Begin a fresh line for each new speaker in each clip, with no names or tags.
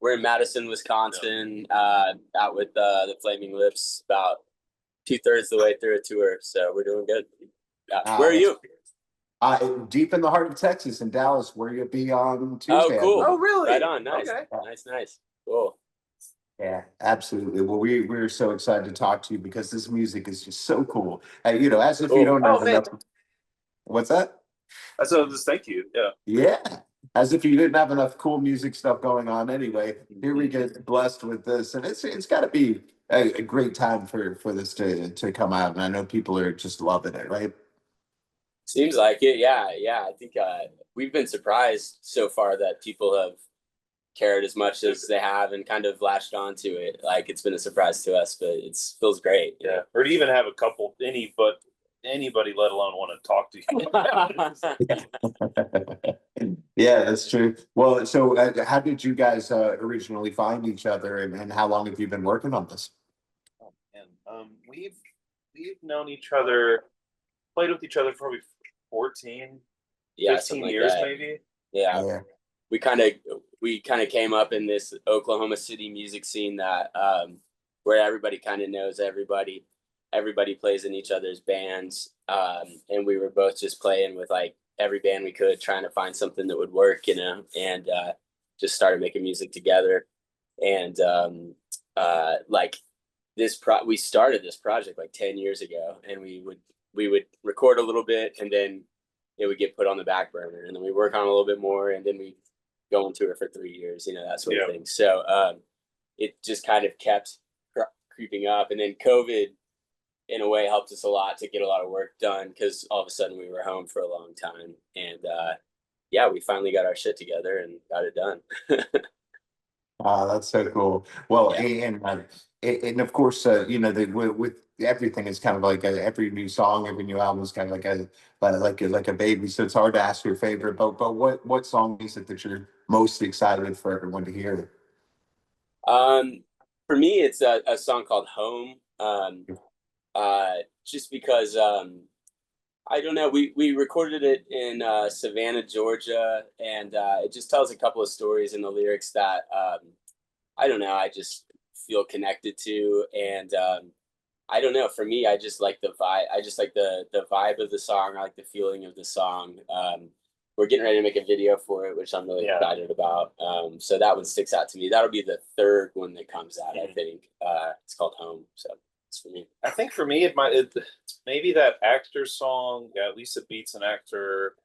we're in Madison, Wisconsin, out with the Flaming Lips, about 2/3 the way through a tour. So we're doing good. Yeah. Where are you?
Deep in the heart of Texas, in Dallas, where you'll be on Tuesday.
Oh, cool.
Oh, really?
Right on. Nice.
Okay.
Nice. Cool.
Yeah, absolutely. Well, we're so excited to talk to you because this music is just so cool. You know, as if you don't have enough. What's that?
So just thank you. Yeah.
Yeah. As if you didn't have enough cool music stuff going on anyway. Here we get blessed with this, and it's got to be a great time for this to come out, and I know people are just loving it, right?
Seems like it. Yeah. I think we've been surprised so far that people have cared as much as they have and kind of latched onto it. Like, it's been a surprise to us, but it feels great.
Yeah. Or to even have a couple, anybody, let alone want to talk
to you. Yeah, that's true. Well, so how did you guys originally find each other, and how long have you been working on this?
Oh, man. We've known each other, played with each other for probably 14, 15 like years, maybe.
Yeah. We kind of came up in this Oklahoma City music scene that where everybody kind of knows everybody. Everybody plays in each other's bands, and we were both just playing with like every band we could, trying to find something that would work, you know, and just started making music together. And like we started this project like 10 years ago, and we would record a little bit, and then it would get put on the back burner, and then we work on a little bit more, and then we go on tour for 3 years, you know, that sort of thing. So it just kind of kept creeping up, and then COVID in a way helped us a lot to get a lot of work done, because all of a sudden we were home for a long time, and we finally got our shit together and got it done.
That's so cool. Well, and of course, you know, with everything is kind of like every new song, every new album is kind of like a baby. So it's hard to ask your favorite. But what song is it that you're most excited for everyone to hear?
For me, it's a song called Home. Just because I don't know, we recorded it in Savannah, Georgia, and it just tells a couple of stories in the lyrics that I don't know, I just feel connected to, and I don't know, for me, I just like the vibe. I just like the vibe of the song. I like the feeling of the song. We're getting ready to make a video for it, which I'm really excited about. So that one sticks out to me. That'll be the third one that comes out, I think. It's called Home. So it's for me.
I think for me, it's maybe that actor song. Yeah, Lisa Beats an actor.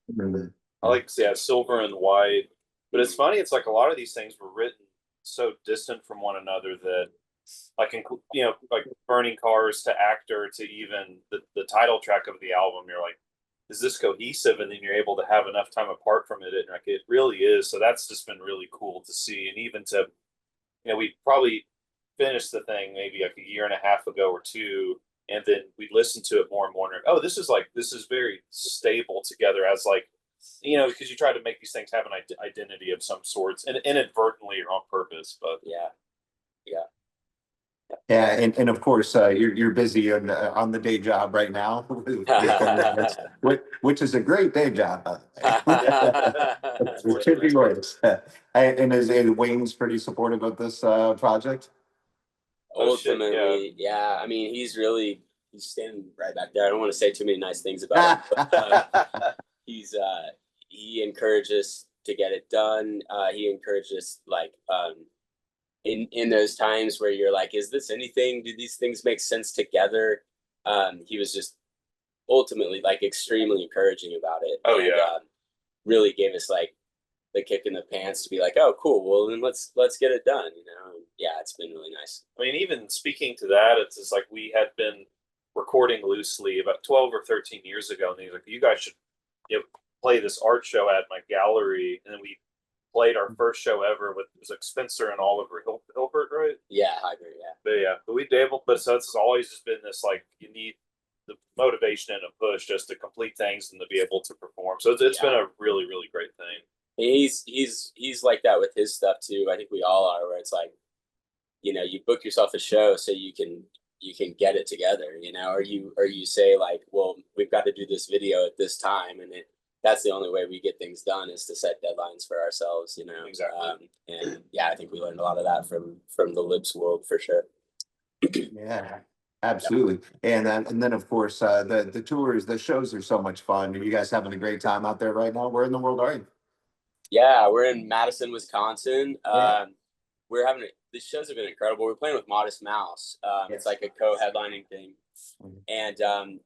I like to say Silver and White. But it's funny. It's like a lot of these things were written so distant from one another that, like, you know, like Burning Cars to Actor to even the title track of the album, you're like, is this cohesive? And then you're able to have enough time apart from it, and like it really is. So that's just been really cool to see, and even to, you know, we probably finished the thing maybe like a year and a half ago or two, and then we listened to it more and more, and oh, this is very stable together, as like, you know, because you try to make these things have an identity of some sorts, and inadvertently or on purpose. But
yeah, and of course, you're busy on the day job right now, which is a great day job. It should be worse. And is Wayne's pretty supportive of this project?
Ultimately, yeah. I mean, he's standing right back there. I don't want to say too many nice things about him, but he encourages to get it done. He encourages, like, in those times where you're like, is this anything? Do these things make sense together? He was just ultimately like extremely encouraging about it. Really gave us like the kick in the pants to be like, oh, cool. Well, then let's get it done. You know? Yeah, it's been really nice.
I mean, even speaking to that, it's just like we had been recording loosely about 12 or 13 years ago, and he's like, you guys should, you know, play this art show at my gallery, and then we played our first show ever with, it was like Spencer and Oliver Hilbert, right?
Yeah, I agree. Yeah,
but we did able, but so it's always just been this, like, you need the motivation and a push just to complete things and to be able to perform. So it's been a really, really great thing.
He's like that with his stuff too. I think we all are, where it's like, you know, you book yourself a show so you can get it together, you know, or you say like, well, we've got to do this video at this time, and that's the only way we get things done, is to set deadlines for ourselves, you know.
Exactly.
And yeah, I think we learned a lot of that from the Lips world for sure.
Yeah, absolutely. And then of course the tours, the shows are so much fun. Are you guys having a great time out there right now? Where in the world are you?
Yeah, we're in Madison, Wisconsin.
Yeah.
We're having these shows have been incredible. We're playing with Modest Mouse. It's like a co-headlining thing, and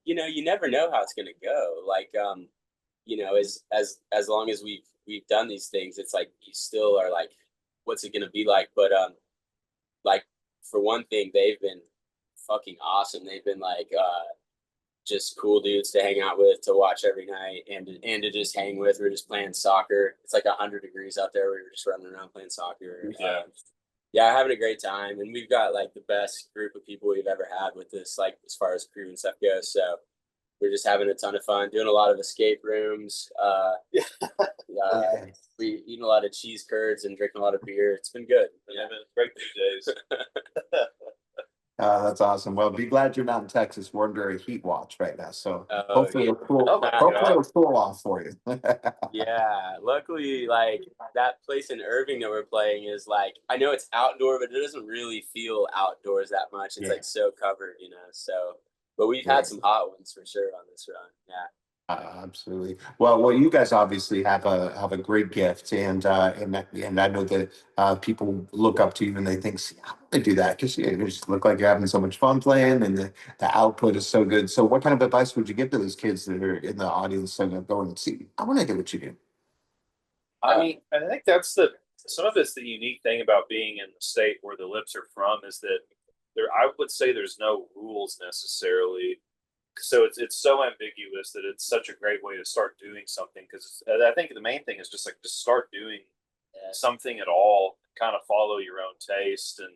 you know, you never know how it's gonna go. Like, you know, as long as we've done these things, it's like you still are like, what's it gonna be like? But like, for one thing, they've been fucking awesome. They've been like just cool dudes to hang out with, to watch every night, and to just hang with. We're just playing soccer. It's like 100 degrees out there. We were just running around playing soccer.
Yeah.
Yeah, having a great time, and we've got like the best group of people we've ever had with this, like as far as crew and stuff goes. So we're just having a ton of fun, doing a lot of escape rooms. We eating a lot of cheese curds and drinking a lot of beer. It's been good.
Yeah, been great 2 days.
That's awesome. Well, be glad you're not in Texas. We're under a heat watch right now, so hopefully
yeah.
it'll cool off for you.
Yeah, luckily, like that place in Irving that we're playing is like, I know it's outdoor, but it doesn't really feel outdoors that much. It's like so covered, you know. So, but we've had some hot ones for sure on this run. Yeah.
Absolutely. Well, you guys obviously have a great gift, and I know that people look up to you and they think, "See, I want to do that," because you just look like you're having so much fun playing, and the output is so good. So, what kind of advice would you give to those kids that are in the audience and are going, "See, I want to do what you do"?
I mean, I think some of it's the unique thing about being in the state where the Lips are from, is that I would say there's no rules necessarily. So it's so ambiguous that it's such a great way to start doing something, because I think the main thing is just start doing something at all, kind of follow your own taste, and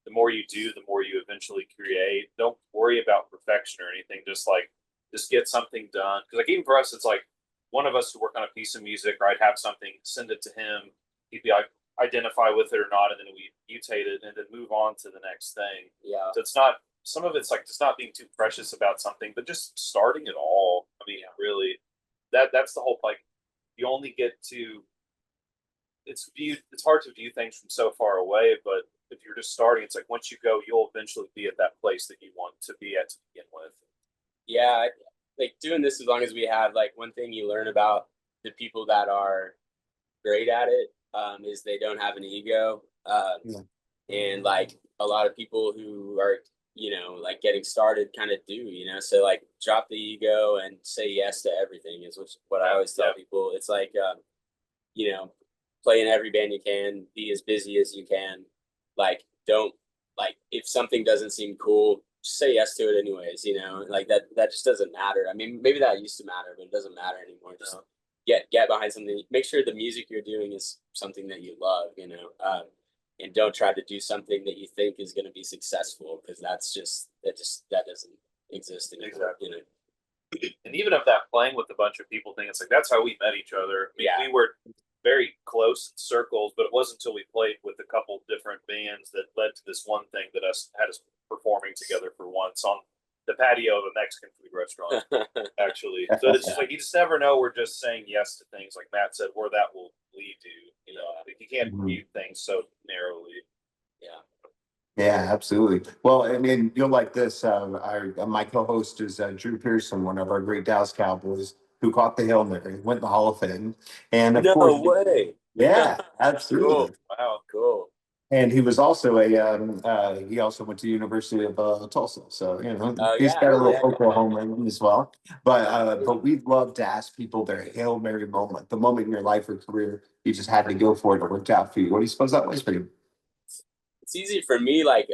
the more you do, the more you eventually create. Don't worry about perfection or anything. Just get something done. Because like even for us, it's like one of us would work on a piece of music, or I'd have something, send it to him, he'd be like, identify with it or not, and then we mutate it and then move on to the next thing.
Yeah.
So it's not, some of it's like just not being too precious about something, but just starting it all. I mean, really, that's the whole, like, you only get to, it's hard to view things from so far away, but if you're just starting, it's like once you go, you'll eventually be at that place that you want to be at to begin with.
Yeah, like doing this as long as we have, like, one thing you learn about the people that are great at it is they don't have an ego. And like a lot of people who are, you know, like getting started kind of do, you know, so like drop the ego and say yes to everything is what I always tell people. It's like, you know, play in every band you can, be as busy as you can. Like, don't, like, if something doesn't seem cool, just say yes to it anyways, you know, like that just doesn't matter. I mean, maybe that used to matter, but it doesn't matter anymore. Just get behind something, make sure the music you're doing is something that you love, you know, and don't try to do something that you think is going to be successful, because that doesn't exist anymore. You know?
And even of that playing with a bunch of people thing, it's like that's how we met each other. I mean, we were very close in circles, but it wasn't until we played with a couple different bands that led to this one thing that had us performing together for once on the patio of a Mexican food restaurant, actually. So it's just like, you just never know. We're just saying yes to things, like Matt said, where that will lead to. You know, like you can't view things so narrowly.
Yeah, absolutely. Well, I mean, you'll like this. My co-host is Drew Pearson, one of our great Dallas Cowboys, who caught the Hail Mary, went in the Hall of Fame, and of course,
way.
yeah, absolutely.
Cool. Wow, cool.
And he was also he also went to the University of Tulsa, so you know he's got a little Oklahoma in him as well. But we'd love to ask people their Hail Mary moment, the moment in your life or career you just had to go for it, it worked out for you. What do you suppose that was for you?
It's easy for me, like,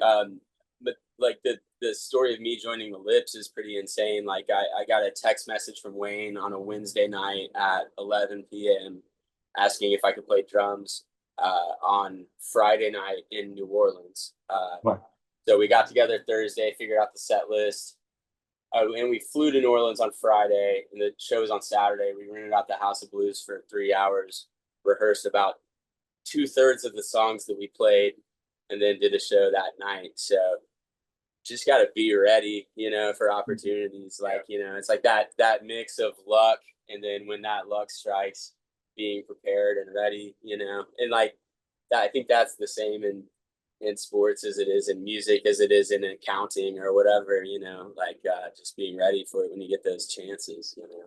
but like the story of me joining the Lips is pretty insane. Like I got a text message from Wayne on a Wednesday night at 11 p.m. asking if I could play drums on Friday night in New Orleans. So we got together Thursday, figured out the set list, and we flew to New Orleans on Friday, and the show was on Saturday. We rented out the House of Blues for 3 hours, rehearsed about 2/3 of the songs that we played, and then did a show that night. So just got to be ready, you know, for opportunities. Like, you know, it's like that mix of luck, and then when that luck strikes, being prepared and ready, you know, and like that. I think that's the same in sports as it is in music, as it is in accounting or whatever, you know, like just being ready for it when you get those chances, you know.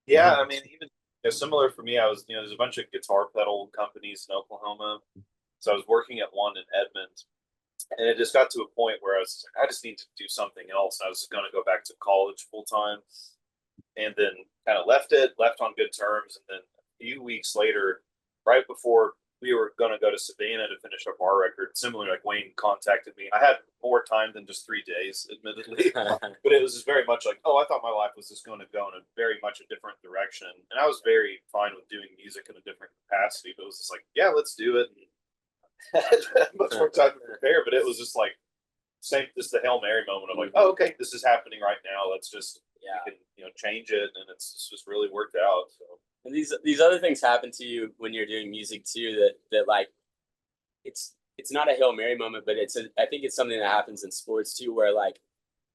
Yeah, I mean, even similar for me, I was, there's a bunch of guitar pedal companies in Oklahoma. So I was working at one in Edmond, and it just got to a point where I was like, I just need to do something else. I was going to go back to college full time, and then kind of left on good terms. And then a few weeks later, right before we were going to go to Savannah to finish up our record, similarly, like Wayne contacted me. I had more time than just 3 days, admittedly, but it was just very much like, oh, I thought my life was just going to go in a very much a different direction. And I was very fine with doing music in a different capacity, but it was just like, yeah, let's do it. And much more time to prepare, but it was just like same, just the Hail Mary moment of like, oh, okay, this is happening right now. Let's just we can change it, and it's just really worked out. So.
And these other things happen to you when you're doing music too. That like it's not a Hail Mary moment, but I think it's something that happens in sports too, where like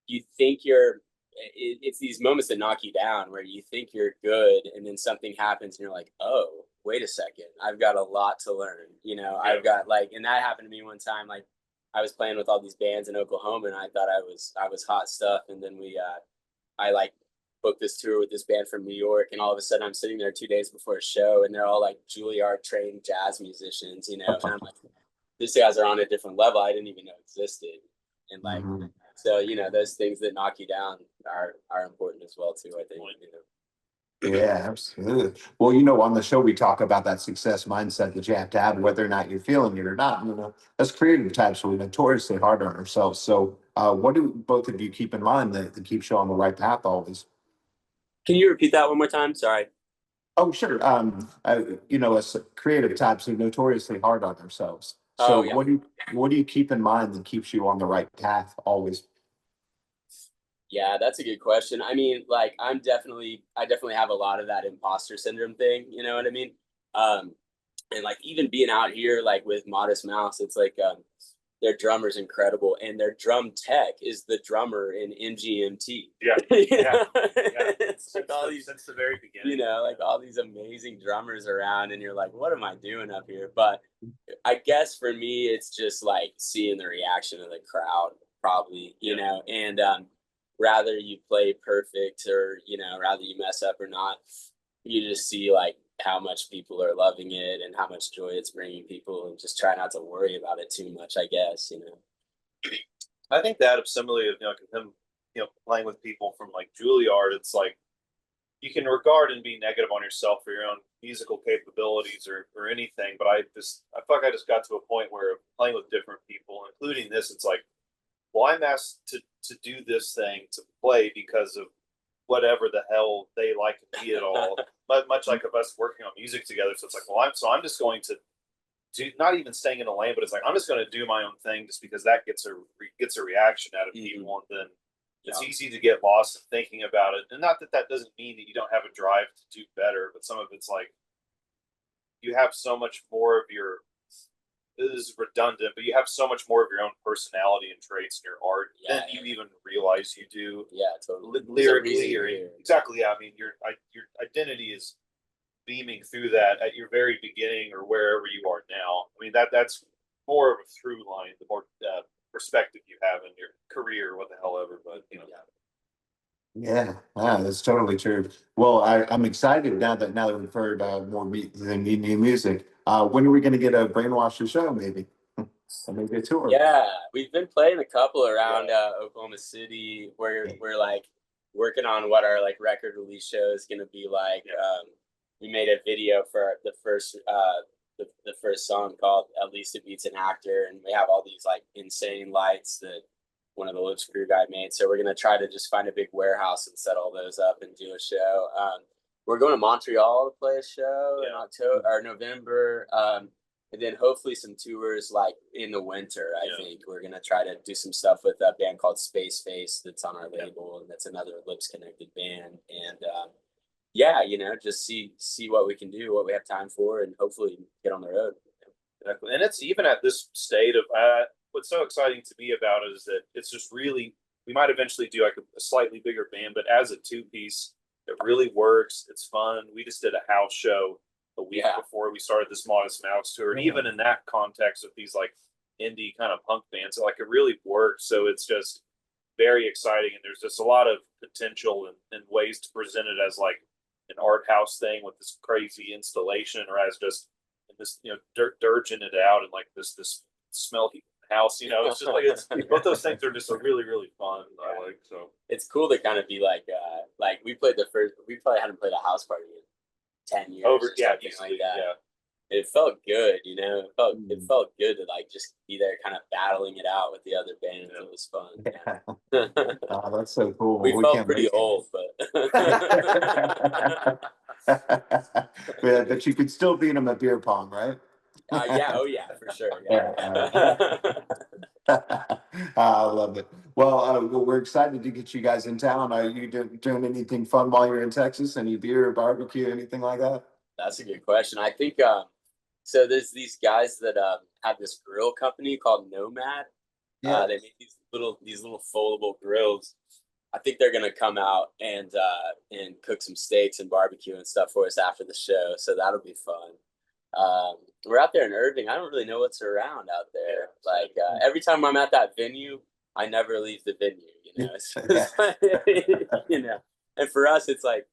you think it's these moments that knock you down, where you think you're good, and then something happens, and you're like, oh, wait a second, I've got a lot to learn. You know, I've got like, and that happened to me one time. Like I was playing with all these bands in Oklahoma, and I thought I was hot stuff, and then I like booked this tour with this band from New York, and all of a sudden I'm sitting there 2 days before a show, and they're all like Juilliard trained jazz musicians, you know, and I'm like, these guys are on a different level I didn't even know existed, and like, so you know, those things that knock you down are important as well too. I think, you know.
Yeah, absolutely. Well, you know, on the show we talk about that success mindset that you have to have, whether or not you're feeling it or not. You know, as creative types, we're notoriously hard on ourselves. So, what do both of you keep in mind that keeps you on the right path always?
Can you repeat that one more time? Sorry.
Oh, sure. You know, as creative types, we're notoriously hard on ourselves. So,
Oh yeah.
What do you keep in mind that keeps you on the right path always?
Yeah, that's a good question. I mean, like I definitely have a lot of that imposter syndrome thing, you know what I mean? And like even being out here like with Modest Mouse, it's like their drummer's incredible, and their drum tech is the drummer in MGMT.
Yeah.
Yeah.
It's like since the very beginning.
You know, like all these amazing drummers around, and you're like, what am I doing up here? But I guess for me, it's just like seeing the reaction of the crowd, probably, you know, and rather you play perfect or, you know, rather you mess up or not, you just see like how much people are loving it and how much joy it's bringing people, and just try not to worry about it too much, I guess, you know.
I think that similarly, him, playing with people from like Juilliard, it's like you can regard and be negative on yourself for your own musical capabilities or anything, but I feel like I just got to a point where playing with different people, including this, it's like, well, I'm asked to do this thing, to play because of whatever the hell they like me at all. But much like of us working on music together, so it's like, well, I'm just going to do, not even staying in a lane, but it's like I'm just going to do my own thing, just because that gets a reaction out of people, and then it's easy to get lost in thinking about it. And not that that doesn't mean that you don't have a drive to do better, but some of it's like you have so much more of your, this is redundant, but you have so much more of your own personality and traits in your art than you even realize you do.
Yeah, totally.
Lyrically, or exactly. Yeah, I mean, your identity is beaming through that at your very beginning or wherever you are now. I mean, that's more of a through line, the more perspective you have in your career, what the hell ever. But you know.
Yeah, that's totally true. Well, I'm excited now that we've heard more than new music. When are we going to get a Brainwasher show? Maybe, or maybe a tour.
Yeah, we've been playing a couple around Oklahoma City. We're like working on what our like record release show is going to be like. We made a video for the first the first song called "At Least It Beats an Actor," and we have all these like insane lights that one of the Lips crew guy made. So we're gonna try to just find a big warehouse and set all those up and do a show. We're going to Montreal to play a show in October or November, and then hopefully some tours like in the winter. I think we're gonna try to do some stuff with a band called Space Face that's on our label, and that's another Lips connected band. And you know, just see what we can do, what we have time for, and hopefully get on the road.
Exactly. And it's even at this state of what's so exciting to me about it is that it's just really, we might eventually do like a slightly bigger band, but as a 2-piece, it really works. It's fun. We just did a house show a week before we started this Modest Mouse tour, and even in that context with these like indie kind of punk bands, like it really works. So it's just very exciting, and there's just a lot of potential and ways to present it as like an art house thing with this crazy installation, or as just this, you know, dirging it out and like this smelly house, you know. It's just like, it's both those things are just really fun. I like, so
it's cool to kind of be like we played we probably hadn't played a house party in 10 years
over,
or something
easily,
like that. It felt good, you know. It felt good to like just be there, kind of battling it out with the other bands. It was fun.
Yeah. Oh, that's so cool.
We felt pretty old, but
yeah, but you could still beat them at beer pong, right?
yeah, oh yeah, for sure. Yeah.
I love it. Well, we're excited to get you guys in town. Are you doing anything fun while you're in Texas? Any beer or barbecue, anything like that?
That's a good question. I think so there's these guys that have this grill company called Nomad. They make these little foldable grills. I think they're gonna come out and cook some steaks and barbecue and stuff for us after the show. So that'll be fun. We're out there in Irving. I don't really know what's around out there. Like every time I'm at that venue, I never leave the venue. You know, it's just, you know. And for us, it's like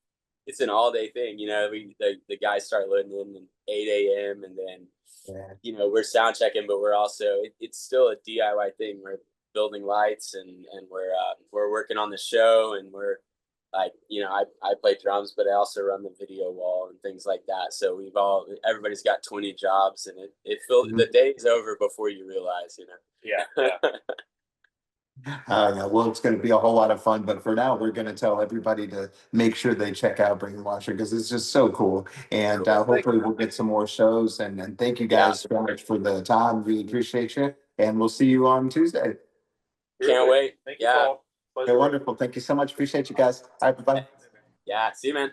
it's an all day thing. You know, the guys start loading in at 8 a.m. and then you know, we're sound checking, but we're also it's still a DIY thing. We're building lights and we're working on the show, and we're like, you know, I play drums, but I also run the video wall and things like that. So everybody's got 20 jobs, and it feels the day's over before you realize, you know.
Yeah.
Yeah, well, it's going to be a whole lot of fun, but for now, we're going to tell everybody to make sure they check out Brainwasher because it's just so cool. And hopefully we'll get some more shows. And thank you guys so much for the time. Really appreciate you. And we'll see you on Tuesday.
Can't wait.
Thank you, Paul.
Okay, wonderful. Thank you so much. Appreciate you guys. All right, bye-bye.
Yeah, see you, man.